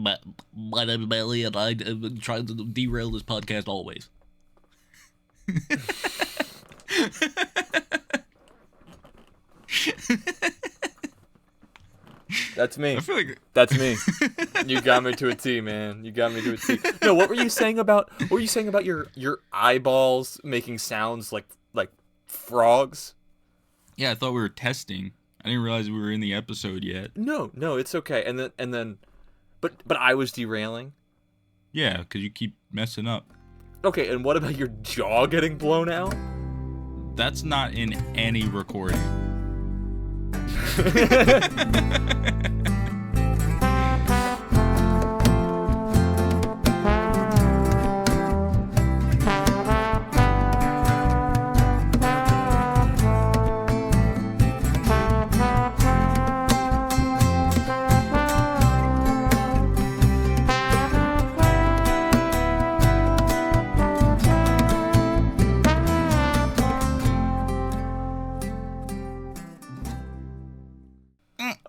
My name is Bailey, and I'm trying to derail this podcast always. That's me. I feel like That's me. You got me to a T, man. You got me to a T. No, what were you saying about your eyeballs making sounds like frogs? Yeah, I thought we were testing. I didn't realize we were in the episode yet. No, it's okay. And then but I was derailing. Yeah, because you keep messing up. Okay, and what about your jaw getting blown out? That's not in any recording.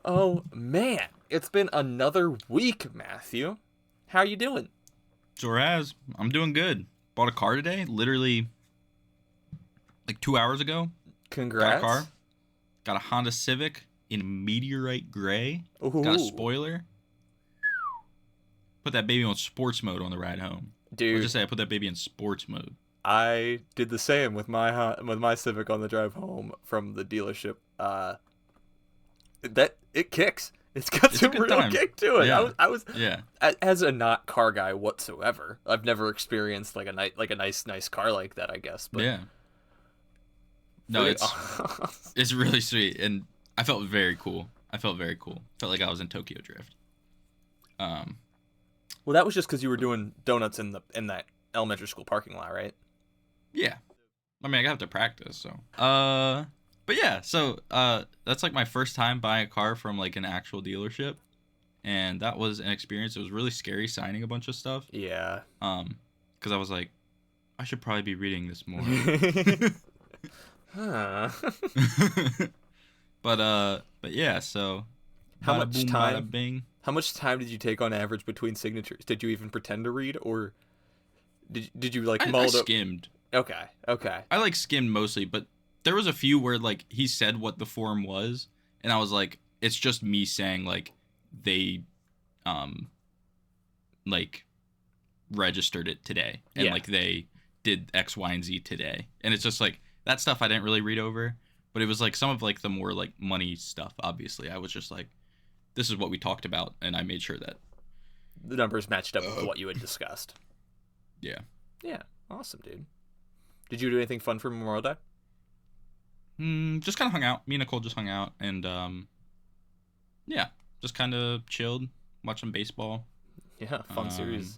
Oh man, it's been another week, Matthew. How you doing? Sure has. I'm doing good. Bought a car today, literally like 2 hours ago. Congrats. Got a car. Got a Honda Civic in meteorite gray. Ooh. Got a spoiler. Put that baby on sports mode on the ride home. Dude, Let's just say I put that baby in sports mode. I did the same with my Civic on the drive home from the dealership. That it kicks. It's got some real time. kick to it. Yeah. I was Yeah. as a not car guy whatsoever. I've never experienced like a nice car like that, I guess. But Yeah. No, it's really sweet, and I felt very cool. Felt like I was in Tokyo Drift. Well, that was just because you were doing donuts in that elementary school parking lot, right? Yeah. I mean, I have to practice, so. But yeah, so that's like my first time buying a car from like an actual dealership, and that was an experience. It was really scary signing a bunch of stuff. Yeah. Because I was like, I should probably be reading this more. Huh. But yeah, so How bada much boom, time? bada bing. How much time did you take on average between signatures? Did you even pretend to read, or did you like mull I it up? skimmed. Okay. I like skimmed mostly, but there was a few where like he said what the form was, and I was like, it's just me saying like they like registered it today, and Yeah. like they did X, Y, and Z today, and it's just like that stuff I didn't really read over, but it was like some of like the more like money stuff. Obviously, I was just like, this is what we talked about, and I made sure that The numbers matched up with what you had discussed. yeah. Yeah. Awesome, dude. Did you do anything fun for Memorial Day? Just kind of hung out. Me and Nicole just hung out, and yeah, just kind of chilled, watched some baseball. Yeah. Fun series.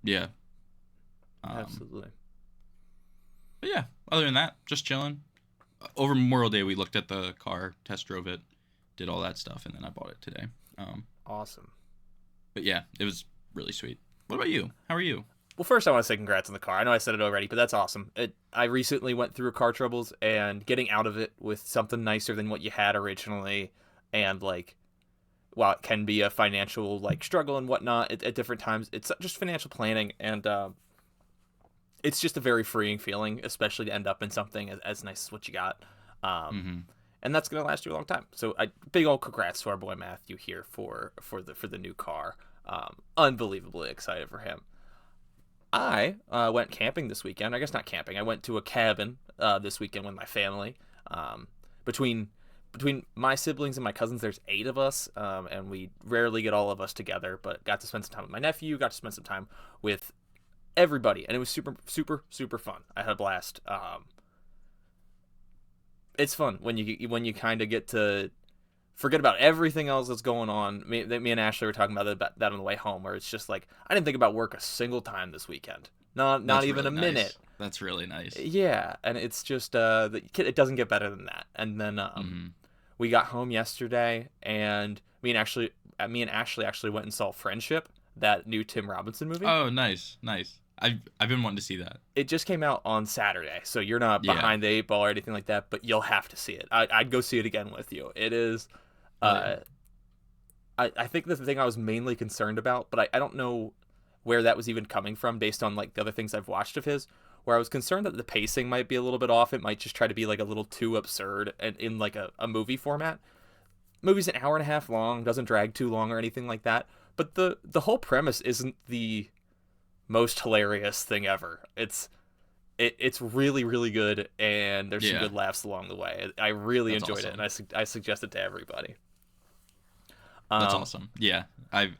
Yeah. Absolutely. But yeah, other than that, just chilling. Over Memorial Day, we looked at the car, test drove it, did all that stuff, and then I bought it today. Awesome. But yeah, it was really sweet. What about you? How are you? Well, first I want to say congrats on the car. I know I said it already, but that's awesome. I recently went through car troubles, and getting out of it with something nicer than what you had originally, and like, while it can be a financial like struggle and whatnot at different times, it's just financial planning, and it's just a very freeing feeling, especially to end up in something as nice as what you got. And that's gonna last you a long time. So big old congrats to our boy Matthew here for the new car. Unbelievably excited for him. I went camping this weekend. I guess not camping. I went to a cabin this weekend with my family. Between my siblings and my cousins, there's 8 of us, and we rarely get all of us together. But got to spend some time with my nephew. Got to spend some time with everybody, and it was super, super, super fun. I had a blast. It's fun when you kind of get to forget about everything else that's going on. Me and Ashley were talking about that on the way home, where it's just like I didn't think about work a single time this weekend. Not even really a minute. Nice. That's really nice. Yeah, and it's just it doesn't get better than that. And then we got home yesterday, and me and Ashley actually went and saw Friendship, that new Tim Robinson movie. Oh, nice. I've been wanting to see that. It just came out on Saturday, so you're not behind the 8 ball or anything like that, but you'll have to see it. I'd go see it again with you. It is, I think the thing I was mainly concerned about, but I don't know where that was even coming from based on like the other things I've watched of his, where I was concerned that the pacing might be a little bit off. It might just try to be like a little too absurd and in like a movie format. Movie's an hour and a half long, doesn't drag too long or anything like that. But the whole premise isn't the most hilarious thing ever. It's really, really good, and there's some good laughs along the way. I really enjoyed it, and I suggest it to everybody. That's awesome. Yeah, I've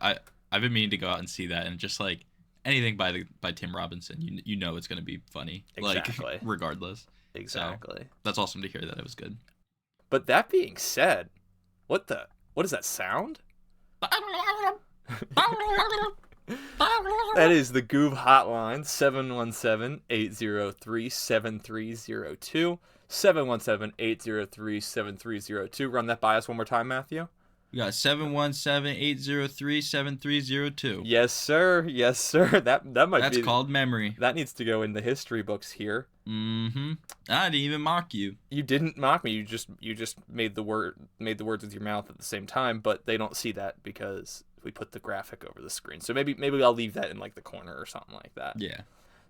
been meaning to go out and see that, and just like anything by Tim Robinson, you know it's gonna be funny. Exactly. Like regardless. Exactly. So, that's awesome to hear that it was good. But that being said, what is that sound? That is the GOOB hotline, 717-803-7302. 717-803-7302. Run that by us one more time, Matthew. We got 717-803-7302. Yes, sir. Yes, sir. That might That's called memory. That needs to go in the history books here. Mm-hmm. I didn't even mock you. You didn't mock me. You just made the words with your mouth at the same time, but they don't see that because we put the graphic over the screen. So maybe I'll leave that in like the corner or something like that. Yeah.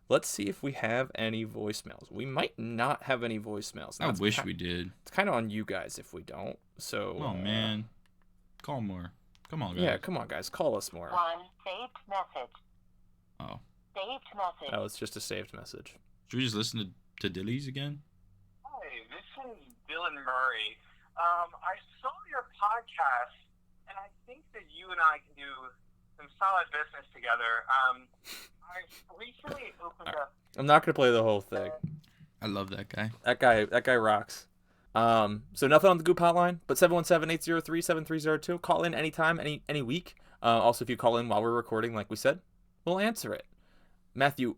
Let's see if we have any voicemails. We might not have any voicemails. I wish we did. It's kind of on you guys if we don't. So. Oh man. Call more. Come on, guys. Yeah, come on, guys. Call us more. One saved message. Oh. Saved message. Oh, it's just a saved message. Should we just listen to Dillies again? Hi, this is Dylan Murray. I saw your podcast, and I think that you and I can do some solid business together. I've recently opened up. I'm not gonna play the whole thing. I love that guy. That guy rocks. So nothing on the GOOP hotline, but 717-803-7302. Call in anytime, any week. Also, if you call in while we're recording, like we said, we'll answer it. Matthew,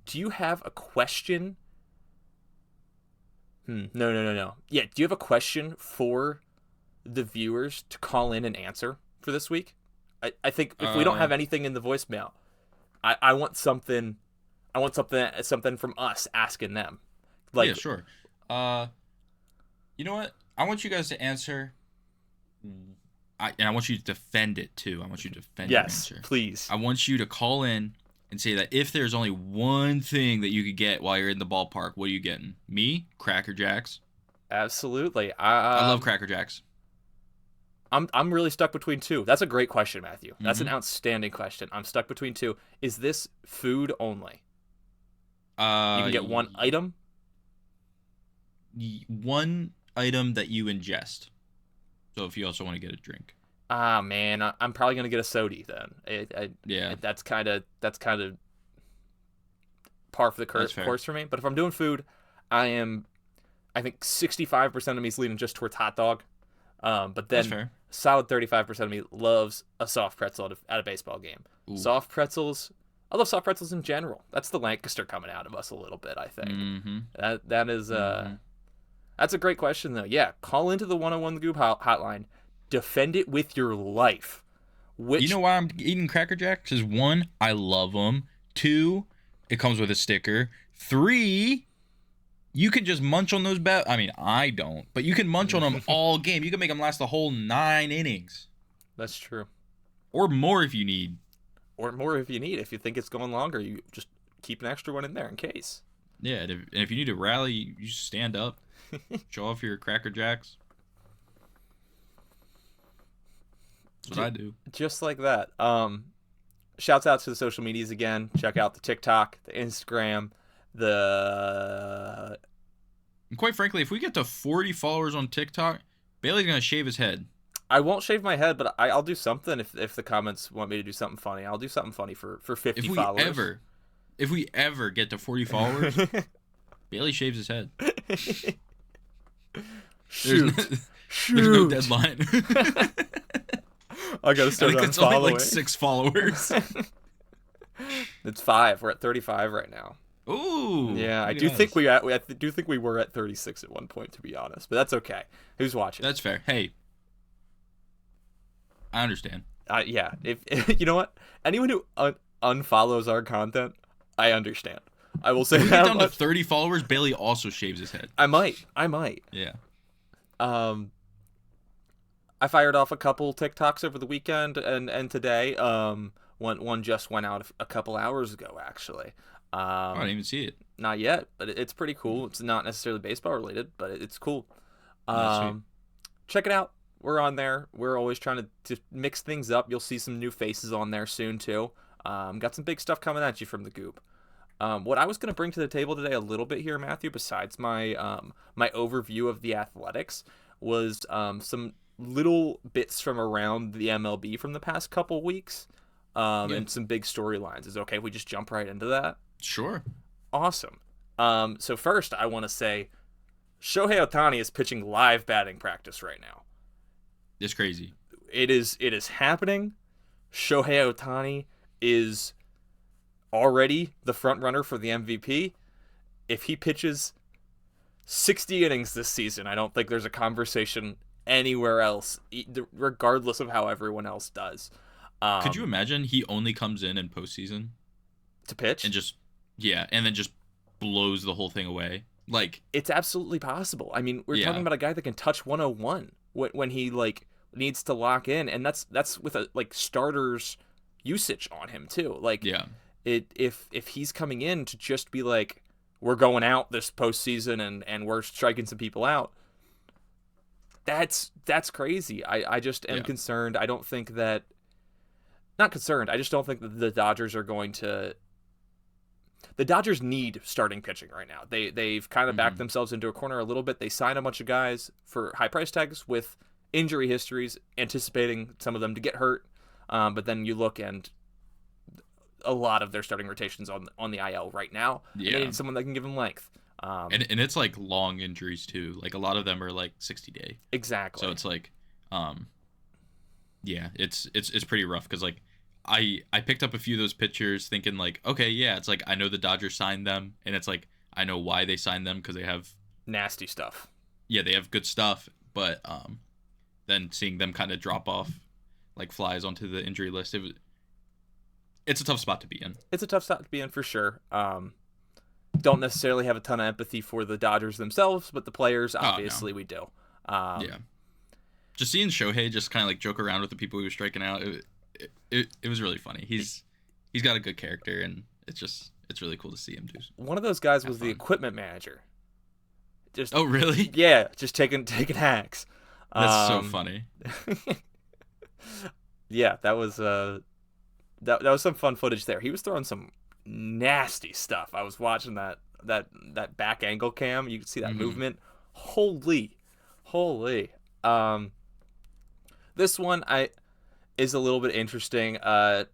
do you have a question? No. Yeah, do you have a question for the viewers to call in and answer for this week? I think if we don't have anything in the voicemail, I want something. I want something from us asking them. Like, yeah, sure. You know what? I want you guys to answer. And I want you to defend it too. I want you to defend your answer. Yes, please. I want you to call in and say that if there's only one thing that you could get while you're in the ballpark, what are you getting? Me? Cracker Jacks. Absolutely. I love Cracker Jacks. I'm really stuck between two. That's a great question, Matthew. That's an outstanding question. I'm stuck between two. Is this food only? You can get one item? One item that you ingest. So if you also want to get a drink. Ah, man, I'm probably gonna get a soda then. Yeah, that's kind of par for the course for me. But if I'm doing food, I think 65% of me is leaning just towards hot dog. But then solid 35% of me loves a soft pretzel at a baseball game. Ooh. Soft pretzels. I love soft pretzels in general. That's the Lancaster coming out of us a little bit, I think. Mm-hmm. That is that's a great question though. Yeah, call into the 101 The GOOB hotline. Defend it with your life. You know why I'm eating Cracker Jacks? Because 1, I love them. 2, it comes with a sticker. 3, you can just munch on those I mean, I don't, but you can munch on them all game. You can make them last the whole 9 innings. That's true. Or more if you need. If you think it's going longer, you just keep an extra one in there in case. Yeah, and if you need to rally, you just stand up, show off your Cracker Jacks. That's what I do. Just like that. Shouts out to the social medias again. Check out the TikTok, the Instagram, And quite frankly, if we get to 40 followers on TikTok, Bailey's going to shave his head. I won't shave my head, but I'll do something if the comments want me to do something funny. I'll do something funny for 50 followers. If we ever get to 40 followers, Bailey shaves his head. Shoot. There's no deadline. I gotta start it's only like 6 followers. It's 5. We're at 35 right now. Ooh. Yeah, I do think we were at 36 at one point, to be honest. But that's okay. Who's watching? That's fair. Hey, I understand. Yeah. If you know what, anyone who unfollows our content, I understand. I will say when we that get down to 30 followers, Bailey also shaves his head. I might. Yeah. I fired off a couple TikToks over the weekend and today. One just went out a couple hours ago, actually. Oh, I didn't even see it. Not yet, but it's pretty cool. It's not necessarily baseball related, but it's cool. That's sweet. Check it out. We're on there. We're always trying to mix things up. You'll see some new faces on there soon too. Got some big stuff coming at you from the Goop. What I was going to bring to the table today a little bit here, Matthew, besides my my overview of the Athletics, was some little bits from around the MLB from the past couple weeks, and some big storylines. Is it okay if we just jump right into that? Sure. Awesome. So first, I want to say Shohei Ohtani is pitching live batting practice right now. It's crazy. It is happening. Shohei Ohtani is already the front runner for the MVP. If he pitches 60 innings this season, I don't think there's a conversation anywhere else, regardless of how everyone else does. Could you imagine he only comes in postseason to pitch? and then just blows the whole thing away? Like, it's absolutely possible. I mean, we're talking about a guy that can touch 101 when he like needs to lock in, and that's with a like starters usage on him too. Like, if he's coming in to just be like, we're going out this postseason and we're striking some people out, that's crazy. I just am concerned. I don't think that. Not concerned. I just don't think that the Dodgers are going to. The Dodgers need starting pitching right now. They've kind of backed themselves into a corner a little bit. They signed a bunch of guys for high price tags with injury histories, anticipating some of them to get hurt. But then you look and a lot of their starting rotations on the IL right now. Yeah. They need someone that can give them length. And it's like long injuries too. Like a lot of them are like 60-day. Exactly. So it's like, it's pretty rough because like I picked up a few of those pitchers thinking like, okay, yeah, it's like I know the Dodgers signed them, and it's like I know why they signed them because they have nasty stuff. Yeah, they have good stuff, but then seeing them kind of drop off like flies onto the injury list, it's a tough spot to be in. It's a tough spot to be in for sure. Don't necessarily have a ton of empathy for the Dodgers themselves, but the players, obviously, we do. Just seeing Shohei just kind of like joke around with the people he was striking out, it was really funny. He's got a good character, and it's really cool to see him do. One of those guys was the equipment manager. Oh really? Yeah, just taking hacks. That's so funny. Yeah, that was that was some fun footage there. He was throwing some nasty stuff. I was watching that back angle cam. You could see that movement. Holy. This one is a little bit interesting.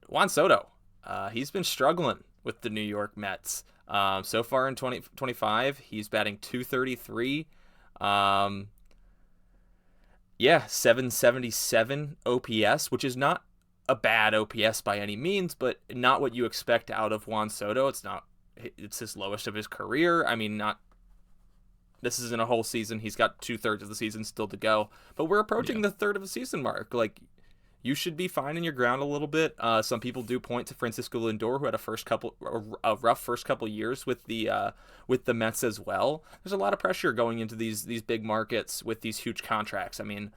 Juan Soto. He's been struggling with the New York Mets. So far in 2025, he's batting .233. 777 OPS, which is not a bad OPS by any means, but not what you expect out of Juan Soto. It's his lowest of his career. I mean, this isn't a whole season. He's got 2/3 of the season still to go, but we're approaching the third of the season mark. Like, you should be finding your ground a little bit. Some people do point to Francisco Lindor, who had a rough first couple years with the Mets as well. There's a lot of pressure going into these big markets with these huge contracts. I mean,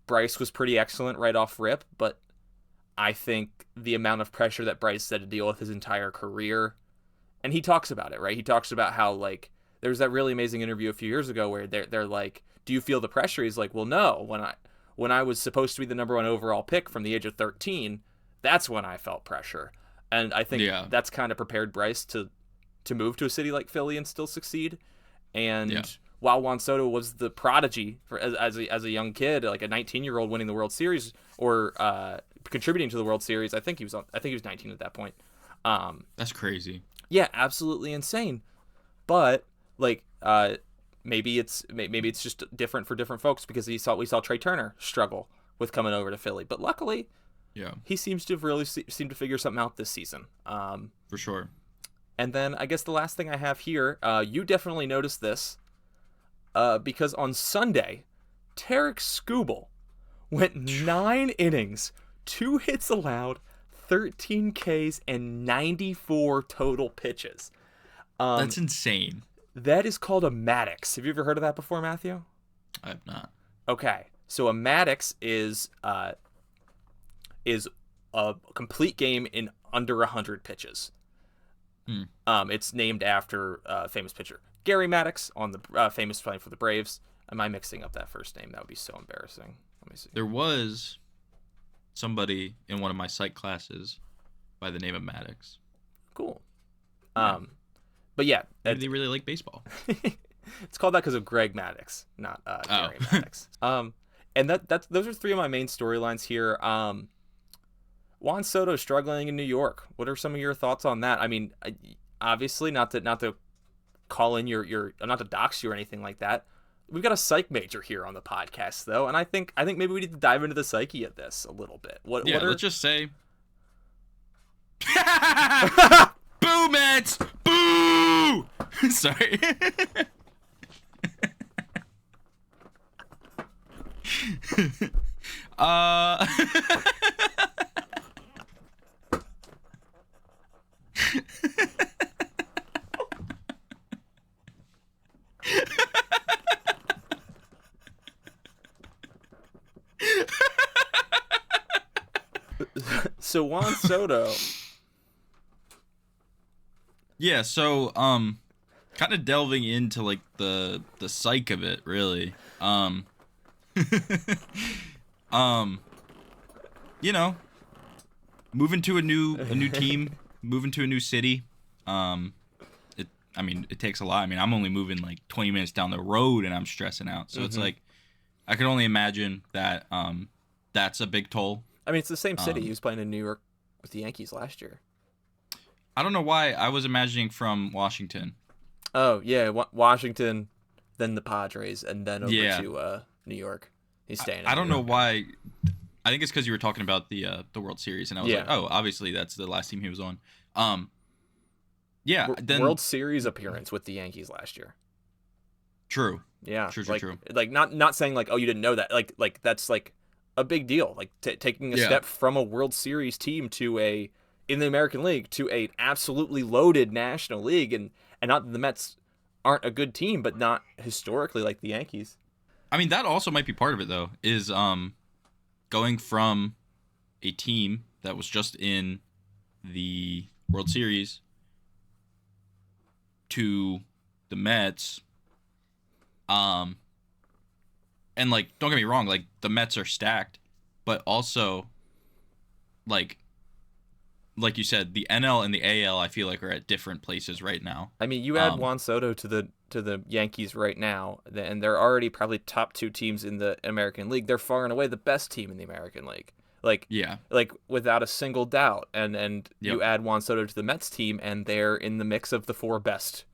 Bryce was pretty excellent right off rip, but I think the amount of pressure that Bryce had to deal with his entire career, and he talks about it, right? He talks about how, like, there was that really amazing interview a few years ago where they're like, do you feel the pressure? He's like, well, no. When I was supposed to be the number 1 overall pick from the age of 13, that's when I felt pressure. And I think that's kind of prepared Bryce to move to a city like Philly and still succeed. And while Juan Soto was the prodigy as a young kid, like a 19-year-old winning the World Series or contributing to the World Series, I think he was 19 at that point. That's crazy. Yeah, absolutely insane. But like maybe it's just different for different folks because we saw Trey Turner struggle with coming over to Philly, but luckily, he seems to have really seemed to figure something out this season. For sure. And then I guess the last thing I have here, you definitely noticed this, because on Sunday, Tarek Skubal went 9 innings, 2 hits allowed, 13 Ks, and 94 total pitches. That's insane. That is called a Maddox. Have you ever heard of that before, Matthew? I have not. Okay. So a Maddox is a complete game in under 100 pitches. It's named after a famous pitcher, Gary Maddox, on the famous playing for the Braves. Am I mixing up that first name? That would be so embarrassing. Let me see. There was somebody in one of my psych classes by the name of Maddox. Cool. Yeah. But yeah, Maybe they really like baseball. it's called that because of Greg Maddox, not Gary Maddox. And those are three of my main storylines here. Juan Soto struggling in New York. What are some of your thoughts on that? I mean, obviously not to call in your not to dox you or anything like that. We've got a psych major here on the podcast though, and I think maybe we need to dive into the psyche of this a little bit. Let's just say boo, Mets! Boo! Sorry. So Juan Soto. Yeah, so kind of delving into like the psyche of it, really. You know, moving to a new team, moving to a new city. It takes a lot. I mean, I'm only moving like 20 minutes down the road and I'm stressing out. So it's like I can only imagine that that's a big toll. I mean, it's the same city. He was playing in New York with the Yankees last year. I don't know why I was imagining from Washington. Oh, yeah, Washington, then the Padres, and then over to New York. He's staying in I don't New know York. why. I think it's because you were talking about the World Series, and I was like, oh, obviously that's the last team he was on. Then World Series appearance with the Yankees last year. True. Yeah. True. Like not saying like, oh, you didn't know that. Like that's like a big deal. Like taking a step from a World Series team in the American League to a absolutely loaded National League, and not that the Mets aren't a good team, but not historically like the Yankees. I mean, that also might be part of it though. Is going from a team that was just in the World Series to the Mets. And like, don't get me wrong, like the Mets are stacked, but also like you said, the NL and the AL I feel like are at different places right now. I mean, you add Juan Soto to the Yankees right now, and they're already probably top two teams in the American League. They're far and away the best team in the American League. Like without a single doubt. And you add Juan Soto to the Mets team, and they're in the mix of the four best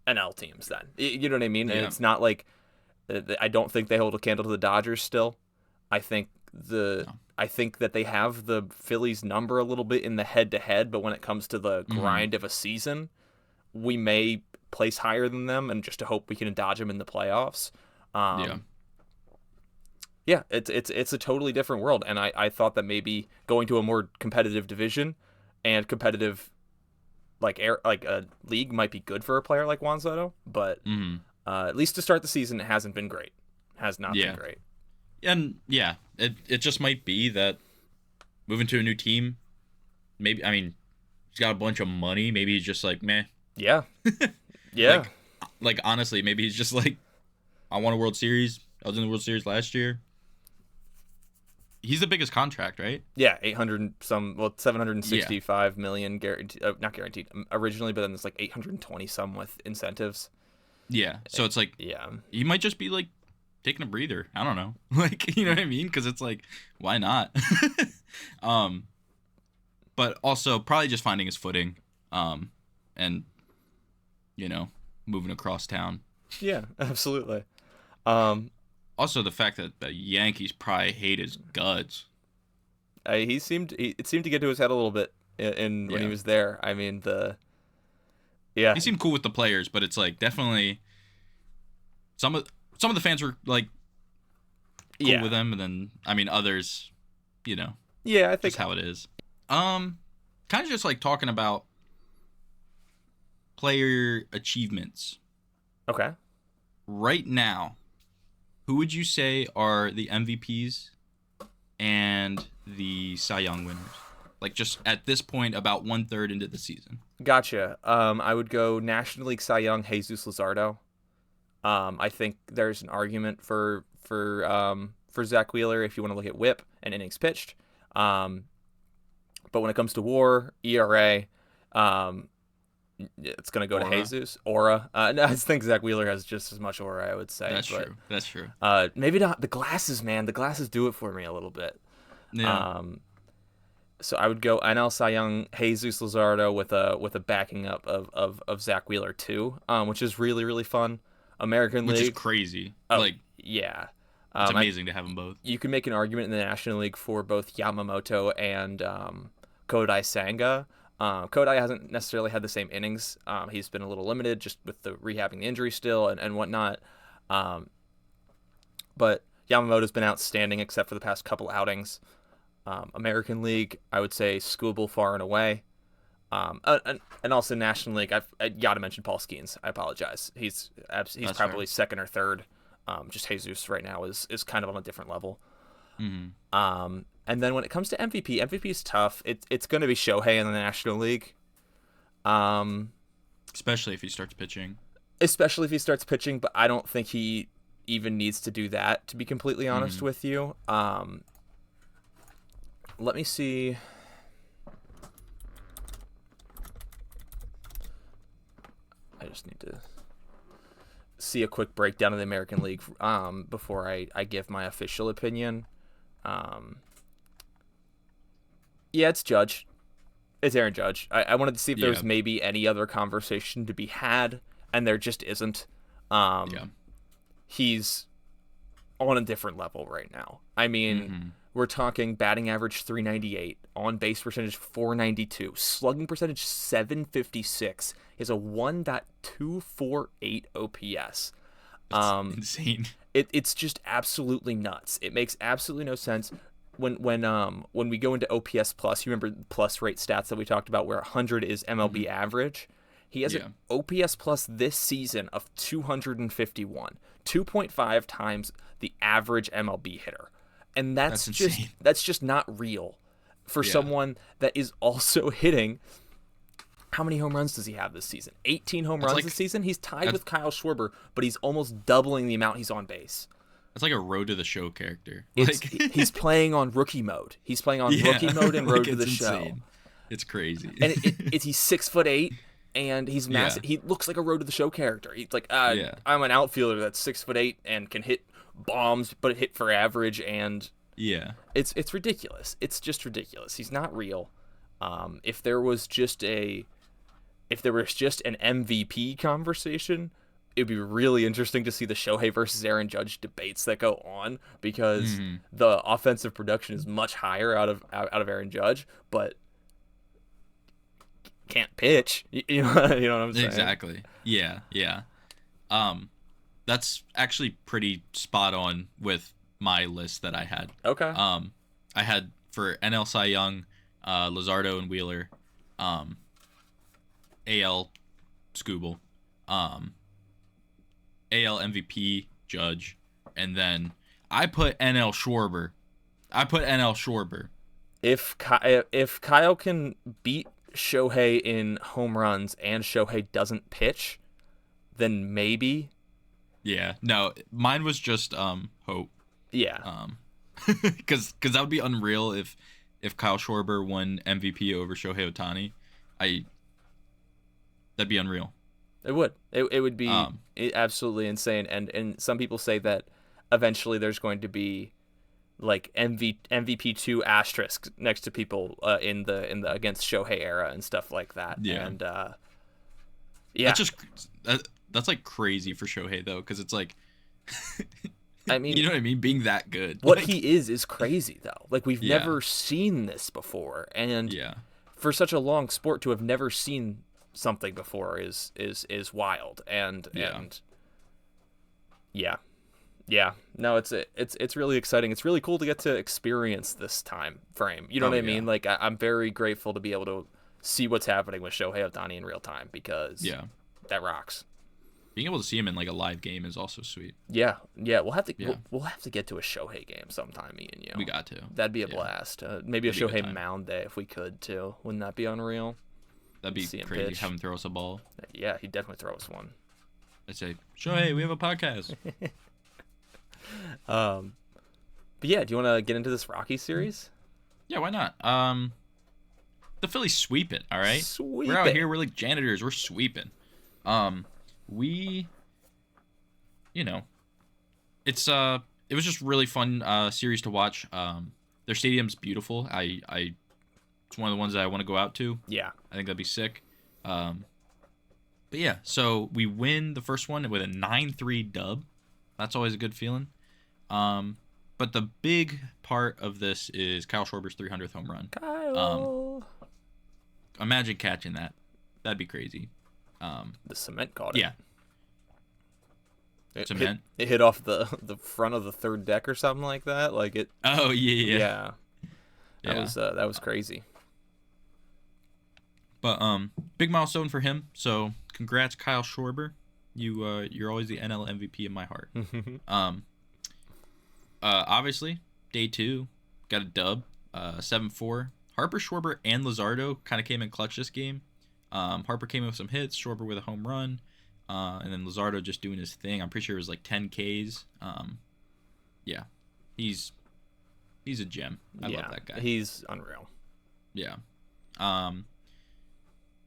NL teams. Then you know what I mean. And it's not like I don't think they hold a candle to the Dodgers still. I think that they have the Phillies number a little bit in the head-to-head, but when it comes to the grind of a season, we may place higher than them, and just to hope we can dodge them in the playoffs. It's a totally different world, and I thought that maybe going to a more competitive division and competitive like a league might be good for a player like Juan Soto, but at least to start the season, it hasn't been great. Has not been great. And it just might be that moving to a new team, maybe, I mean, he's got a bunch of money. Maybe he's just like, meh. Yeah. Yeah. Like honestly, maybe he's just like, I won a World Series. I was in the World Series last year. He's the biggest contract, right? Yeah, 765 million guaranteed, not guaranteed originally, but then there's like 820 some with incentives. Yeah. So it's like, he might just be like taking a breather. I don't know. Like, you know what I mean? Because it's like, why not? But also probably just finding his footing, and moving across town. Yeah, absolutely. Also, the fact that the Yankees probably hate his guts. It seemed to get to his head a little bit when he was there. I mean, he seemed cool with the players, but it's like definitely some of the fans were like cool with him, and then I mean others, I think just how it is. Kind of just like talking about player achievements. Okay. Right now, who would you say are the MVPs and the Cy Young winners? Like, just at this point, about 1/3 into the season. Gotcha. I would go National League Cy Young, Jesus Luzardo. I think there's an argument for Zach Wheeler if you want to look at WHIP and innings pitched. But when it comes to WAR, ERA, it's going to go to Jesus. Aura. No, I think Zach Wheeler has just as much aura, I would say. That's true. That's true. Maybe not the glasses, man. The glasses do it for me a little bit. Yeah. So I would go NL Cy Young, Jesus Luzardo with a backing up of Zach Wheeler too, which is really, really fun. American Which League. is crazy. Yeah. It's amazing to have them both. You can make an argument in the National League for both Yamamoto and Kodai Senga. Kodai hasn't necessarily had the same innings. He's been a little limited just with the rehabbing the injury still and whatnot. But Yamamoto's been outstanding except for the past couple outings. American League, I would say Scooble far and away. And also National League, I got to mention Paul Skeens. I apologize. He's probably fair. second or third. Just Jesus right now is kind of on a different level. Mm-hmm. And then when it comes to MVP is tough. It's going to be Shohei in the National League. Especially if he starts pitching. But I don't think he even needs to do that, to be completely honest with you. Let me see. I just need to see a quick breakdown of the American League before I give my official opinion. Yeah, it's Judge. It's Aaron Judge. I wanted to see if there was maybe any other conversation to be had, and there just isn't. He's on a different level right now. I mean, we're talking batting average 398, on base percentage 492, slugging percentage 756. He has a 1.248 OPS. It's insane. It's just absolutely nuts. It makes absolutely no sense. When we go into OPS plus, you remember the plus rate stats that we talked about where 100 is MLB average? He has an OPS plus this season of 251, 2.5 times the average MLB hitter. And that's just not real for someone that is also hitting. How many home runs does he have this season? 18 home runs this season? He's tied with Kyle Schwarber, but he's almost doubling the amount he's on base. It's like a Road to the Show character. He's playing on rookie mode. He's playing on rookie mode and Road to the Show. It's crazy. And he's 6'8", and he's massive. He looks like a Road to the Show character. He's like, I'm an outfielder that's 6'8" and can hit bombs, but hit for average, and it's ridiculous. It's just ridiculous. He's not real. If there was just an MVP conversation, it'd be really interesting to see the Shohei versus Aaron Judge debates that go on, because the offensive production is much higher out of Aaron Judge, but can't pitch. You know what I'm saying? Exactly. Yeah. That's actually pretty spot on with my list that I had. Okay. I had for NL Cy Young, Luzardo and Wheeler, AL Scooble, AL MVP Judge, and then I put NL Schwarber. If Kyle can beat Shohei in home runs and Shohei doesn't pitch, then maybe. Yeah. No, mine was just hope. Yeah. Because that would be unreal if Kyle Schwarber won MVP over Shohei Ohtani. That'd be unreal. It would. It would be absolutely insane. And some people say that eventually there's going to be like MVP 2 asterisk next to people in the against Shohei era and stuff like that. Yeah. And that's like crazy for Shohei though, because it's like, I mean, you know what I mean? Being that good. What he is crazy though. Like we've never seen this before, and for such a long sport to have never seen something before is wild. And no, it's really exciting. It's really cool to get to experience this time frame. You know what I mean? Like I'm very grateful to be able to see what's happening with Shohei Ohtani in real time, because that rocks. Being able to see him in like a live game is also sweet. Yeah, we'll have to Yeah. we'll have to get to a Shohei game sometime, me and you. We got to. That'd be a Yeah. blast. Maybe a That'd be a good Shohei time. mound day if we could too. Wouldn't that be unreal? That'd be See him crazy. pitch. Have him throw us a ball. Yeah, he'd definitely throw us one. I'd say, Shohei, we have a podcast. But yeah, do you want to get into this Rocky series? Yeah, why not? The Phillies sweep it. All right. Sweep We're out it. here. We're like janitors. We're sweeping. We, you know, it was just really fun series to watch. Their stadium's beautiful. It's one of the ones that I want to go out to. Yeah. I think that'd be sick. But yeah, so we win the first one with a 9-3 dub. That's always a good feeling. But the big part of this is Kyle Schwarber's 300th home run. Kyle. Imagine catching that. That'd be crazy. The cement caught it. Yeah. It Cement? It hit off the front of the third deck or something like that. Like it. Oh yeah. Yeah. Yeah. That was crazy. But big milestone for him. So congrats, Kyle Schwarber. You're always the NL MVP in my heart. Obviously, day 2, got a dub, 7-4. Harper, Schwarber, and Luzardo kind of came in clutch this game. Harper came in with some hits, Schwarber with a home run, and then Luzardo just doing his thing. I'm pretty sure it was like 10 Ks. Yeah, he's a gem. I love that guy. He's unreal. Yeah.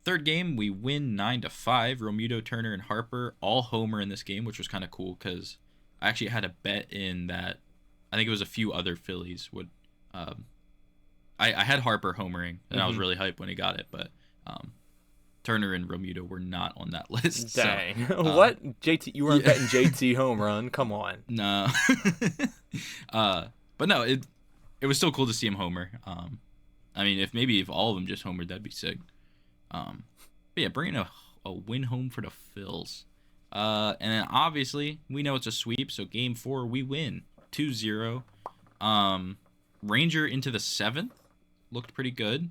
Third game, we win 9-5. Romuto, Turner, and Harper all homer in this game, which was kind of cool because I actually had a bet in that. I think it was a few other Phillies would. I had Harper homering, and I was really hyped when he got it, but Turner and Romuto were not on that list. Dang. So, What? JT? You weren't betting JT home run? Come on. No. But no, it was still cool to see him homer. I mean, if all of them just homered, that'd be sick. But yeah, bringing a win home for the Phils. And then obviously we know it's a sweep, so game 4 we win 2-0. Ranger into the 7th looked pretty good,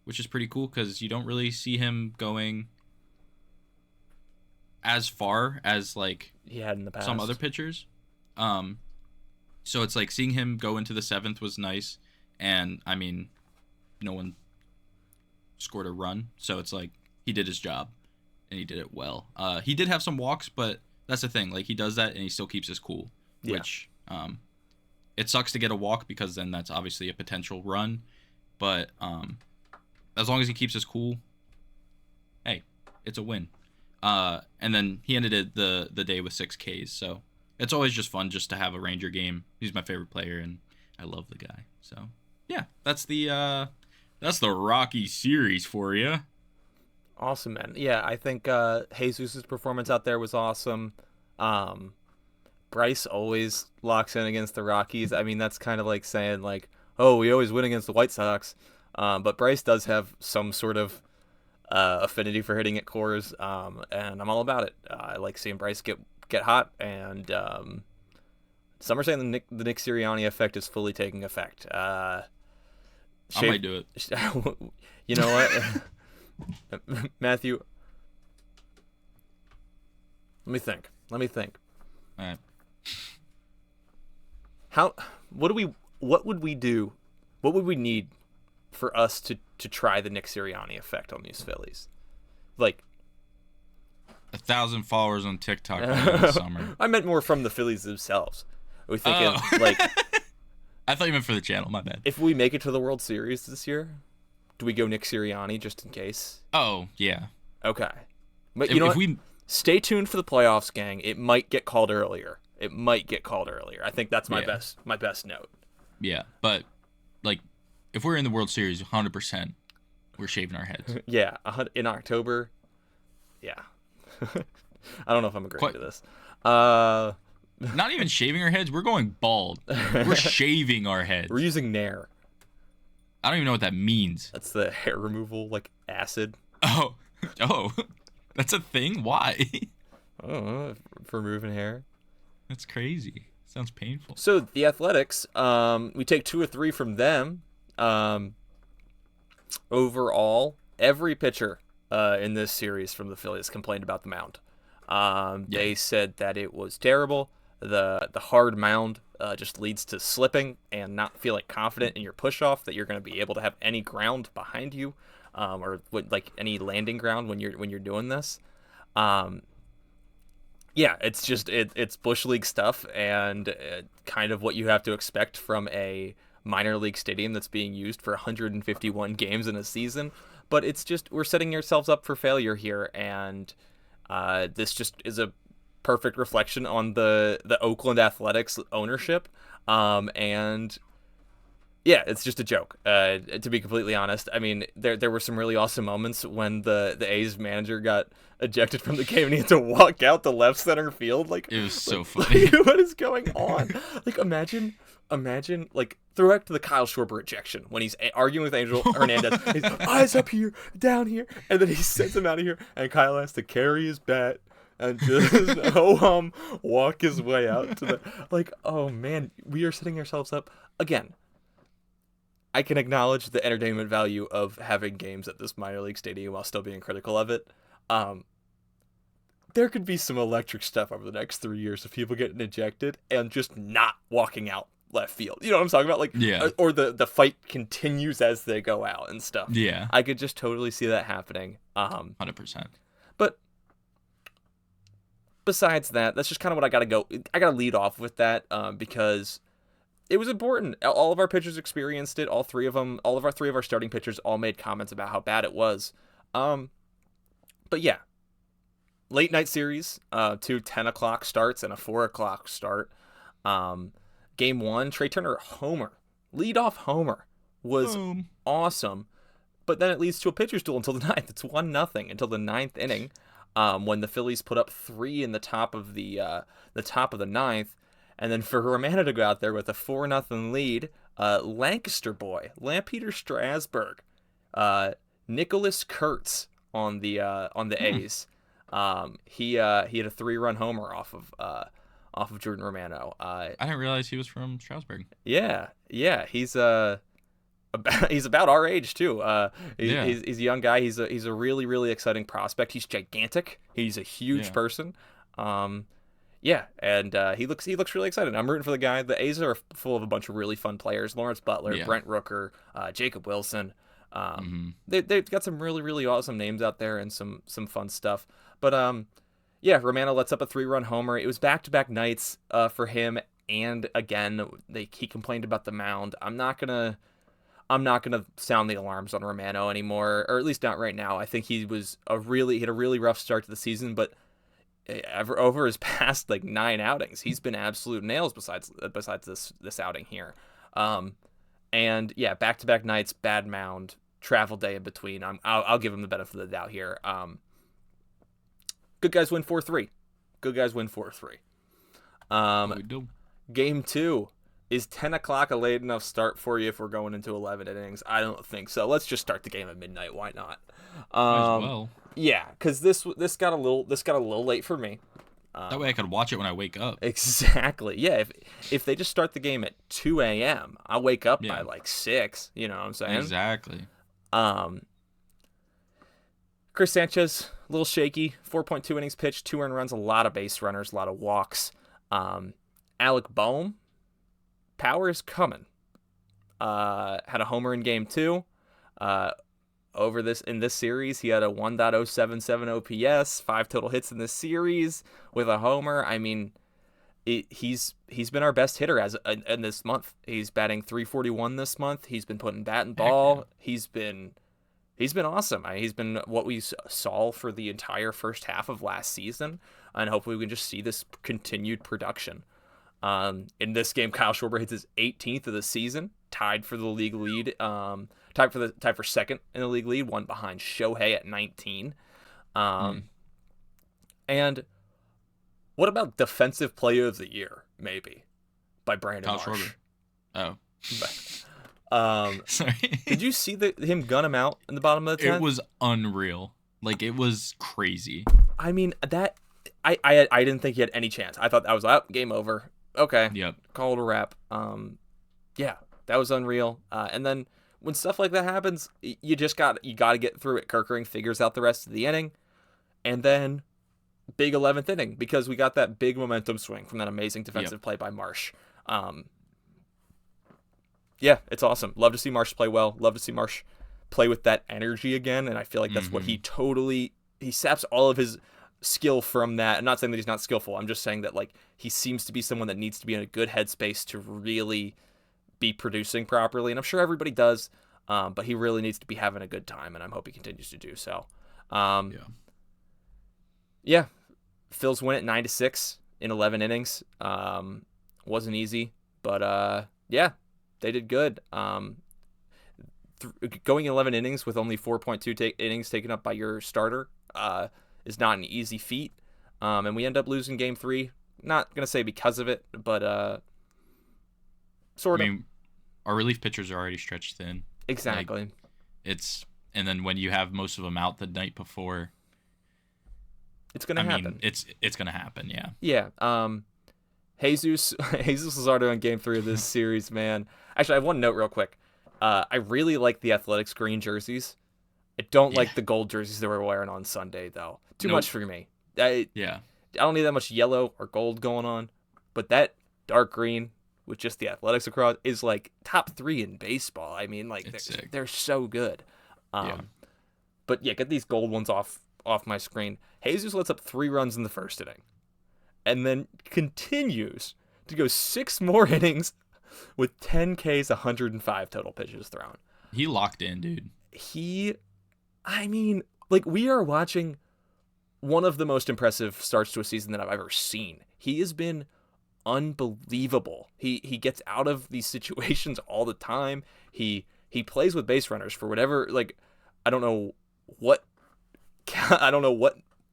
which is pretty cool because you don't really see him going as far as like He had in the past. some other pitchers. So it's like seeing him go into the 7th was nice, and I mean, no one scored a run, so it's like he did his job and he did it well. He did have some walks, but that's the thing, like he does that and he still keeps his cool. Yeah. Which it sucks to get a walk because then that's obviously a potential run, but as long as he keeps his cool, hey, it's a win. And then he ended it the day with 6 Ks, so it's always just fun just to have a Ranger game. He's my favorite player and I love the guy. So yeah, that's the Rocky series for you. Awesome, man. Yeah, I think Jesus' performance out there was awesome. Bryce always locks in against the Rockies. I mean, that's kind of like saying, like, oh, we always win against the White Sox. But Bryce does have some sort of affinity for hitting at cores, and I'm all about it. I like seeing Bryce get hot, and some are saying the Nick Sirianni effect is fully taking effect. I might do it. You know what? Matthew, let me think. All right. What would we do? What would we need for us to try the Nick Sirianni effect on these Phillies? Like 1,000 followers on TikTok this summer. I meant more from the Phillies themselves. Are we thinking Oh. like I thought you meant for the channel. My bad. if we make it to the World Series this year, do we go Nick Sirianni just in case? Oh yeah. Okay. But If, you know if what? we Stay tuned for the playoffs, gang. It might get called earlier. I think that's my best note. yeah, but like if we're in the World Series, 100%, we're shaving our heads. Yeah, in October. Yeah. I don't know if I'm agreeing Quite- to this. Not even shaving our heads. We're going bald. We're shaving our heads. We're using Nair. I don't even know what that means. That's the hair removal, like acid. Oh, that's a thing. Why? I don't know, for removing hair. That's crazy. Sounds painful. So the Athletics, we take 2 or 3 from them. Overall, every pitcher in this series from the Phillies complained about the mound. They said that it was terrible. The hard mound just leads to slipping and not feeling confident in your push off that you're going to be able to have any ground behind you, or like any landing ground when you're doing this. Yeah, it's just it's bush league stuff and kind of what you have to expect from a minor league stadium that's being used for 151 games in a season. But it's just we're setting ourselves up for failure here, and this just is a perfect reflection on the Oakland Athletics ownership. And yeah, it's just a joke. To be completely honest, I mean, there were some really awesome moments when the A's manager got ejected from the game and he had to walk out to left center field. Like, it was so funny. Like, what is going on? Like, imagine like throwback to the Kyle Schwarber ejection when he's arguing with Angel Hernandez. He's eyes up here, down here, and then he sends him out of here, and Kyle has to carry his bat and just walk his way out to the like. Oh man, we are setting ourselves up again. I can acknowledge the entertainment value of having games at this minor league stadium while still being critical of it. There could be some electric stuff over the next 3 years of people getting ejected and just not walking out left field. You know what I'm talking about? Like, yeah. Or the fight continues as they go out and stuff. Yeah. I could just totally see that happening. 100%. But besides that, that's just kind of what I gotta lead off with that, because it was important. All of our pitchers experienced it. All three of our starting pitchers all made comments about how bad it was. But yeah, late night series, 2 10 o'clock starts and a 4 o'clock start. Game 1, Trey Turner homer, leadoff homer, was awesome. But then it leads to a pitcher's duel until the 9th. It's 1-0 until the 9th inning, when the Phillies put up 3 in the top of the 9th. And then for Romano to go out there with a 4-0 lead, Lancaster boy, Lampeter Strasburg, Nicholas Kurtz on the A's. He had a 3-run homer off of Jordan Romano. I didn't realize he was from Strasburg. Yeah, he's about our age too. He's a young guy. He's a really, really exciting prospect. He's gigantic. He's a huge person. Yeah, and he looks really excited. I'm rooting for the guy. The A's are full of a bunch of really fun players: Lawrence Butler, Brent Rooker, Jacob Wilson. They've got some really, really awesome names out there and some fun stuff. But yeah, Romano lets up a 3-run homer. It was back-to-back nights for him, and again, he complained about the mound. I'm not gonna sound the alarms on Romano anymore, or at least not right now. I think he had a really rough start to the season, but over his past 9 outings, he's been absolute nails besides this outing here. And yeah, back-to-back nights, bad mound, travel day in between. I'll give him the benefit of the doubt here. Good guys win 4-3. Game 2 is 10 o'clock a late enough start for you if we're going into 11 innings? I don't think so. Let's just start the game at midnight. Why not? Might as well. Yeah, because this got a little late for me. That way I could watch it when I wake up. Exactly. Yeah, if they just start the game at 2 a.m., I'll wake up by 6. You know what I'm saying? Exactly. Chris Sanchez, a little shaky. 4.2 innings pitched, 2 earned runs, a lot of base runners, a lot of walks. Alec Boehm, power is coming. Had a homer in game 2. In this series, he had a 1.077 OPS, 5 total hits in this series with a homer. I mean, he's been our best hitter in this month. He's batting .341 this month. He's been putting bat and ball. He's been awesome. He's been what we saw for the entire first half of last season, and hopefully we can just see this continued production. In this game, Kyle Schwarber hits his 18th of the season, tied for the league lead. Tied for second in the league lead, one behind Shohei at 19. And what about Defensive Player of the Year? Maybe by Brandon Marsh. Oh, sorry. Did you see him gun him out in the bottom of the 10th? It was unreal. It was crazy. I mean, that I didn't think he had any chance. I thought I was game over. Okay. Yep. Call it a wrap. Yeah, that was unreal. And then when stuff like that happens, you got to get through it. Kerkering figures out the rest of the inning, and then big 11th inning because we got that big momentum swing from that amazing defensive play by Marsh. Yeah, it's awesome. Love to see Marsh play well. Love to see Marsh play with that energy again, and I feel like that's what he saps all of his skill from that. I'm not saying that he's not skillful. I'm just saying that like he seems to be someone that needs to be in a good headspace to really be producing properly, and I'm sure everybody does, but he really needs to be having a good time, and I hope he continues to do so. Yeah, Phils win it 9-6 in 11 innings. Wasn't easy, but yeah, they did good. Going 11 innings with only 4.2 innings taken up by your starter is not an easy feat. And we end up losing game 3. Not going to say because of it, but sort of. I mean, our relief pitchers are already stretched thin. Exactly. And then when you have most of them out the night before, it's going to happen. It's going to happen, yeah. Yeah. Jesus Luzardo in game 3 of this series, man. Actually, I have one note real quick. I really like the Athletics green jerseys. I don't like the gold jerseys they were wearing on Sunday, though. Too much for me. I don't need that much yellow or gold going on, but that dark green with just the Athletics across is like top 3 in baseball. I mean, like they're so good. But yeah, get these gold ones off my screen. Jesus lets up 3 runs in the first inning, and then continues to go 6 more innings with 10 Ks, 105 total pitches thrown. He locked in, dude. We are watching one of the most impressive starts to a season that I've ever seen. He has been unbelievable. He gets out of these situations all the time. He plays with base runners for whatever, like, I don't know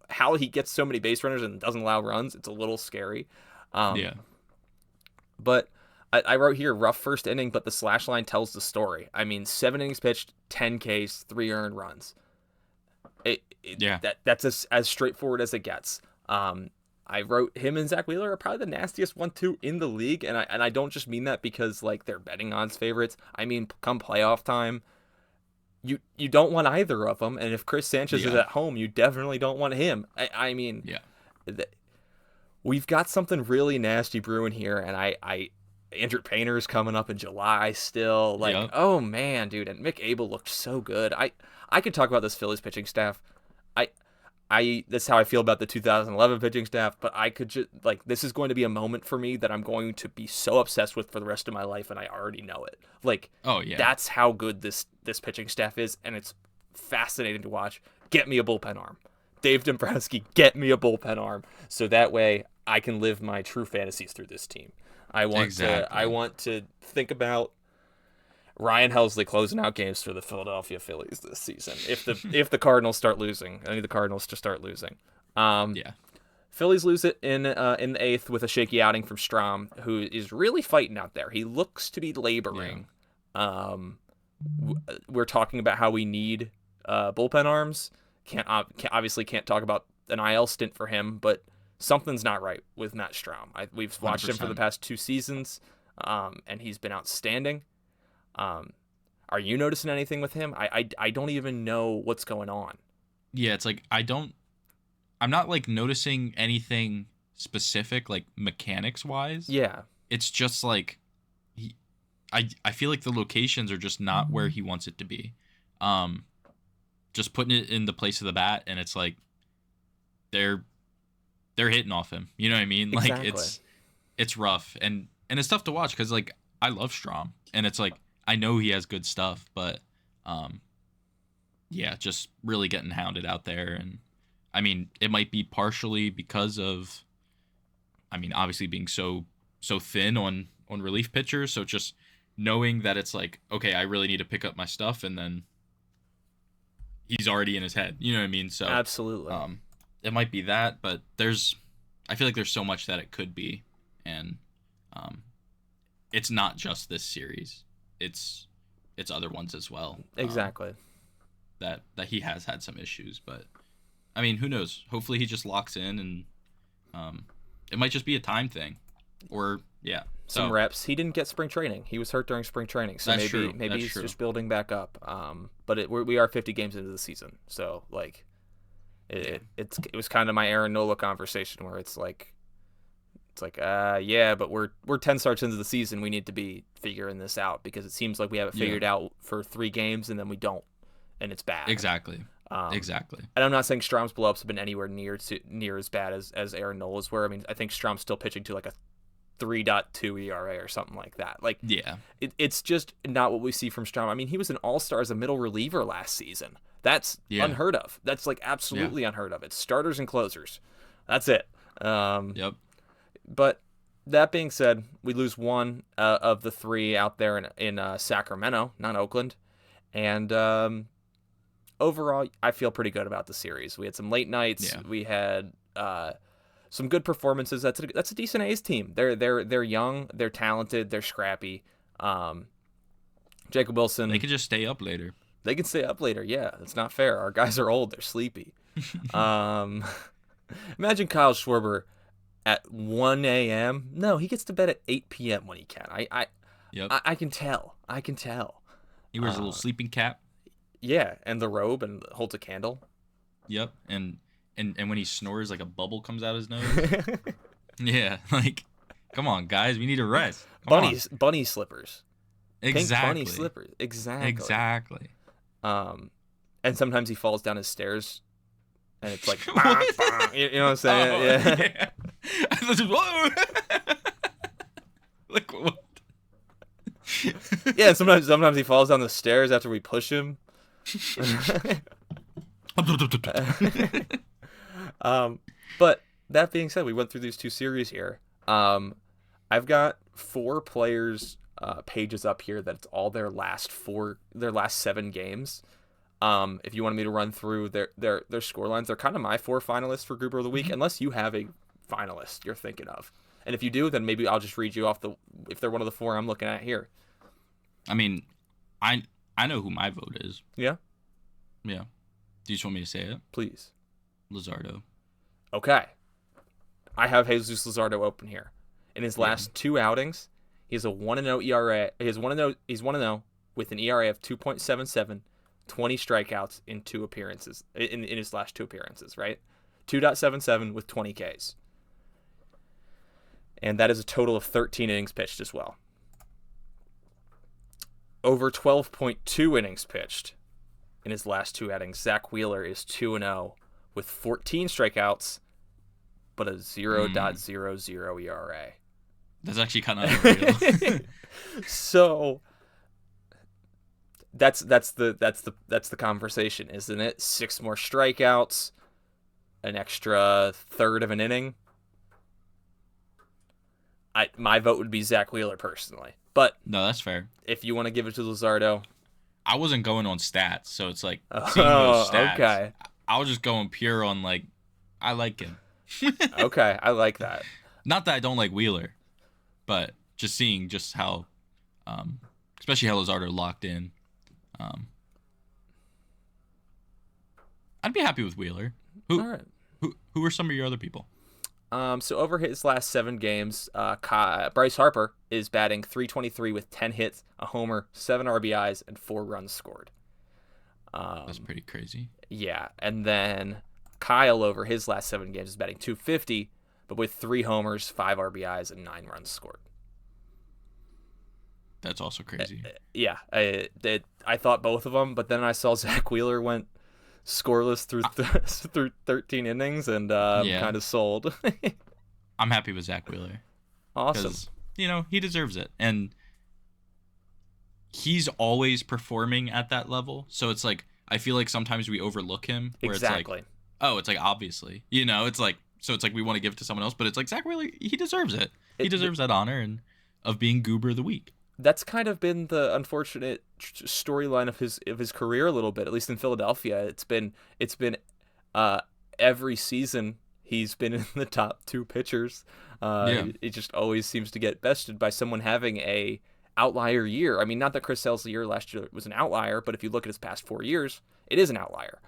how he gets so many base runners and doesn't allow runs. It's a little scary. But I wrote here, rough first inning, but the slash line tells the story. I mean, 7 innings pitched, 10 Ks, 3 earned runs. That's as straightforward as it gets. I wrote him and Zach Wheeler are probably the nastiest 1-2 in the league, and I don't just mean that because like they're betting odds favorites. I mean, come playoff time, you don't want either of them, and if Chris Sanchez is at home, you definitely don't want him. We've got something really nasty brewing here, and Andrew Painter's coming up in July still. Oh man, dude, and Mick Abel looked so good. I could talk about this Phillies pitching staff. That's how I feel about the 2011 pitching staff, but I could just this is going to be a moment for me that I'm going to be so obsessed with for the rest of my life, and I already know it. That's how good this pitching staff is, and it's fascinating to watch. Get me a bullpen arm. Dave Dombrowski, get me a bullpen arm, so that way I can live my true fantasies through this team. I want to think about Ryan Helsley closing out games for the Philadelphia Phillies this season. If the Cardinals start losing, I need the Cardinals to start losing. Phillies lose it in the 8th with a shaky outing from Strahm, who is really fighting out there. He looks to be laboring. We're talking about how we need bullpen arms. Obviously can't talk about an IL stint for him, but something's not right with Matt Strahm. We've watched 100%. Him for the past 2 seasons, and he's been outstanding. Are you noticing anything with him? I don't even know what's going on. Yeah, it's like I'm not like noticing anything specific, like mechanics wise. Yeah. It's just like I feel like the locations are just not where he wants it to be. Just putting it in the place of the bat, and it's like they're hitting off him. You know what I mean? Exactly. Like it's rough, and it's tough to watch because like I love Strahm, and it's like I know he has good stuff, but just really getting hounded out there. And I mean, it might be partially because of, obviously being so thin on relief pitchers. So just knowing that it's like, okay, I really need to pick up my stuff, and then he's already in his head. You know what I mean? So absolutely. It might be that, but I feel like there's so much that it could be, and it's not just this series. It's other ones as well. Exactly. That he has had some issues, but I mean, who knows? Hopefully he just locks in, and it might just be a time thing, or some reps. He didn't get spring training. He was hurt during spring training, so maybe he's just building back up. But we are 50 games into the season, so like It was kind of my Aaron Nola conversation where it's like, yeah, but we're 10 starts into the season. We need to be figuring this out because it seems like we have it figured out for 3 games and then we don't, and it's bad. Exactly. Exactly. And I'm not saying Strom's blow-ups have been anywhere near as bad as Aaron Nola's were. I mean, I think Strom's still pitching to like a 3.2 ERA or something like that. Like, Yeah. It's just not what we see from Strom. I mean, he was an all-star as a middle reliever last season. That's unheard of. That's like absolutely unheard of. It's starters and closers. That's it. Yep. But that being said, we lose one of the 3 out there in Sacramento, not Oakland. And overall, I feel pretty good about the series. We had some late nights. Yeah. We had some good performances. That's a decent A's team. They're young. They're talented. They're scrappy. Jacob Wilson. They could just stay up later. They can stay up later. Yeah, that's not fair. Our guys are old. They're sleepy. Imagine Kyle Schwarber at 1 a.m. No, he gets to bed at 8 p.m. when he can. I can tell. He wears a little sleeping cap. Yeah, and the robe and holds a candle. Yep, and when he snores, like a bubble comes out his nose. Yeah, like, come on, guys, we need a rest. Bunny slippers. Exactly. Pink bunny slippers. Exactly. And sometimes he falls down his stairs, and it's like, bah, bah, you know what I'm saying? Oh, yeah. I thought whoa. Like what? Yeah, sometimes he falls down the stairs after we push him. But that being said, we went through these 2 series here. I've got 4 players pages up here that's all their last 7 games. If you wanted me to run through their score lines, they're kind of my 4 finalists for Goober of the Week, unless you have a finalist you're thinking of. And if you do, then maybe I'll just read you off if they're one of the 4 I'm looking at here. I mean, I know who my vote is. Yeah? Yeah. Do you just want me to say it? Please. Luzardo. Okay. I have Jesus Luzardo open here. In his last 2 outings, he has a 1-0 ERA. He's 1-0 with an ERA of 2.77, 20 strikeouts in 2 appearances. In his last 2 appearances, right? 2.77 with 20 Ks. And that is a total of 13 innings pitched as well. Over 12.2 innings pitched in his last 2 outings, Zach Wheeler is 2-0 with 14 strikeouts, but a 0.00 ERA. That's actually kind of unreal. So that's the conversation, isn't it? 6 more strikeouts, an extra third of an inning. My vote would be Zach Wheeler personally, but No, that's fair. if you want to give it to Luzardo, I wasn't going on stats, so it's like seeing those stats. Okay. I was just going pure on like, I like him. Okay, I like that. Not that I don't like Wheeler, but just seeing just how, especially how Luzardo locked in. I'd be happy with Wheeler. All right. Who are some of your other people? So over his last 7 games, Bryce Harper is batting .323 with 10 hits, a homer, 7 RBIs, and 4 runs scored. That's pretty crazy. Yeah, and then Kyle over his last 7 games is batting .250, but with 3 homers, 5 RBIs, and 9 runs scored. That's also crazy. Yeah, I thought both of them, but then I saw Zach Wheeler went scoreless through 13 innings, and kind of sold. I'm happy with Zach Wheeler. Awesome. He deserves it, and he's always performing at that level. So it's like I feel like sometimes we overlook him. Where Exactly. It's like, oh, it's like obviously, it's like we want to give it to someone else, but it's like Zach Wheeler, he deserves it. He deserves that honor and of being Goober of the Week. That's kind of been the unfortunate storyline of his career a little bit, at least in Philadelphia. It's been every season he's been in the top 2 pitchers. It just always seems to get bested by someone having a outlier year. I mean, not that Chris Sale's year last year was an outlier, but if you look at his past 4 years, it is an outlier.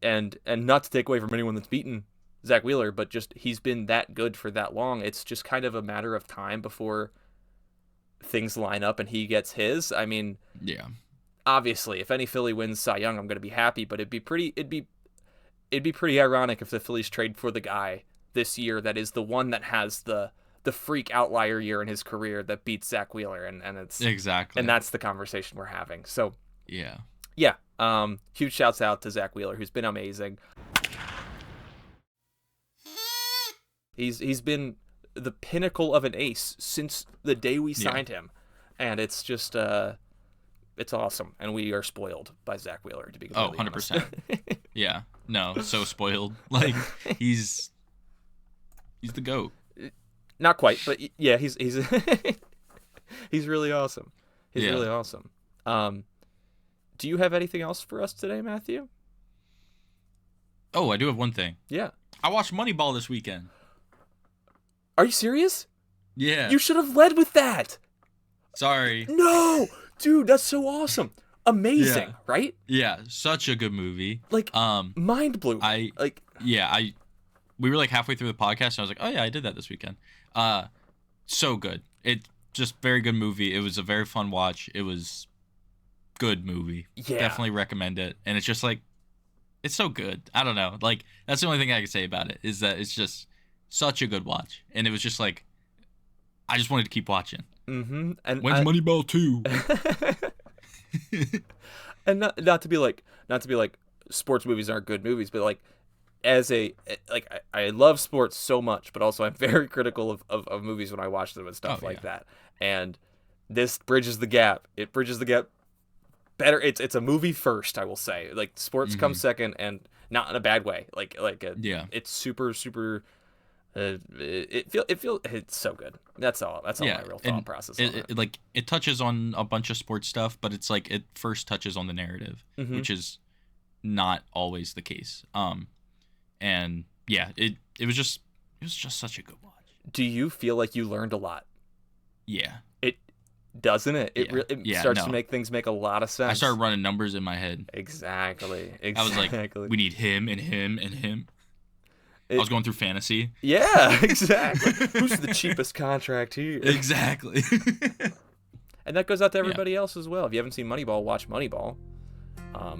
And not to take away from anyone that's beaten Zach Wheeler, but just he's been that good for that long. It's just kind of a matter of time before things line up and he gets his. I mean, obviously, if any Philly wins Cy Young, I'm going to be happy. But it'd be pretty ironic if the Phillies trade for the guy this year that is the one that has the freak outlier year in his career that beats Zach Wheeler, and it's Exactly. and that's the conversation we're having. So Yeah. yeah, huge shouts out to Zach Wheeler, who's been amazing. He's been the pinnacle of an ace since the day we signed him, and it's just it's awesome, and we are spoiled by Zach Wheeler, to be completely 100%. honest. Yeah. No, so spoiled. Like he's the GOAT. Not quite, but yeah, he's he's really awesome. He's Yeah. really awesome. Do you have anything else for us today, Matthew? Oh, I do have one thing. Yeah. I watched Moneyball this weekend. Are you serious? Yeah. You should have led with that. Sorry. No, dude, that's so awesome. Amazing, Yeah. right? Yeah, such a good movie. Like, mind blowing. We were like halfway through the podcast and I was like, "Oh yeah, I did that this weekend." So good. It just very good movie. It was a very fun watch. It was good movie. Yeah. Definitely recommend it. And it's just like it's so good. I don't know. Like that's the only thing I can say about it is that it's just such a good watch. And it was just like I just wanted to keep watching. Mm-hmm. And When's Moneyball 2? and not to be like sports movies aren't good movies, but like I love sports so much, but also I'm very critical of movies when I watch them and stuff like that. And this bridges the gap. It bridges the gap better. It's a movie first, I will say. Like sports comes second, and not in a bad way. It's super. It's so good. That's all my real thought process on it. It touches on a bunch of sports stuff, but it's like it first touches on the narrative, which is not always the case. And yeah, it was just such a good watch. Do you feel like you learned a lot? Yeah. Doesn't it? It starts to make things make a lot of sense. I started running numbers in my head. Exactly. I was like, we need him and him and him. I was going through fantasy. Yeah, exactly. Who's the cheapest contract here? Exactly. And that goes out to everybody else as well. If you haven't seen Moneyball, watch Moneyball.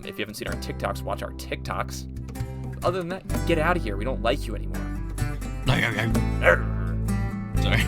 If you haven't seen our TikToks, watch our TikToks. Other than that, get out of here. We don't like you anymore. Sorry.